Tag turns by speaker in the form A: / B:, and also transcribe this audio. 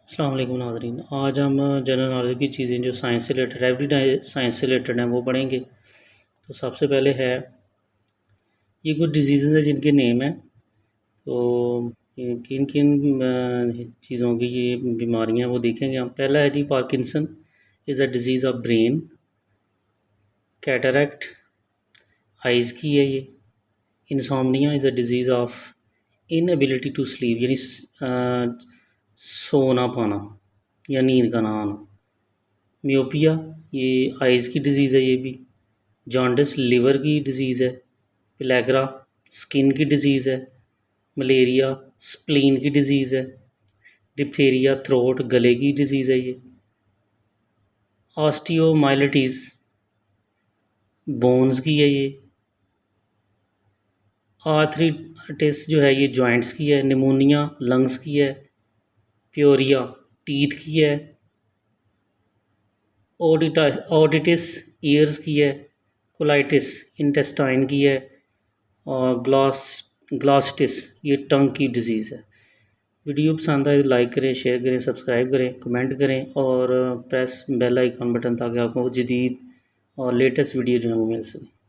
A: अस्सलाम वालेकुम नाज़रीन। आज हम जनरल नॉलेज की चीज़ें जो साइंस से रिलेटेड एवरीडे साइंस से रिलेटेड हैं वो पढ़ेंगे। तो सबसे पहले है ये कुछ डिजीज़ हैं जिनके नेम हैं। तो किन किन चीज़ों की ये बीमारियां वो देखेंगे हम। पहला है जी Parkinson is a disease of brain. Cataract eyes की है ये। Insomnia is a disease of inability to sleep यानी सो ना पाना या नींद का ना आना। मियोपिया ये आइज़ की डिज़ीज़ है ये भी। जॉन्डिस लिवर की डिज़ीज़ है। पिलैग्रा स्किन की डिज़ीज़ है। मलेरिया स्प्लीन की डिज़ीज़ है। डिप्थीरिया थ्रोट गले की डिज़ीज़ है ये। ऑस्टियोमाइलिटिस बोन्स की है ये। आर्थराइटिस जो है ये जॉइंट्स की है। निमोनिया लंग्स की है। प्योरिया टीथ की है। ओटिटिस ईयर्स की है। कोलाइटिस इंटेस्टाइन की है। और ग्लॉसिटिस ये टंग की डिज़ीज़ है। वीडियो पसंद आए तो लाइक करें, शेयर करें, सब्सक्राइब करें, कमेंट करें और प्रेस बेल आइकन बटन ताकि आपको जदीद और लेटेस्ट वीडियो जो है वो मिल सके।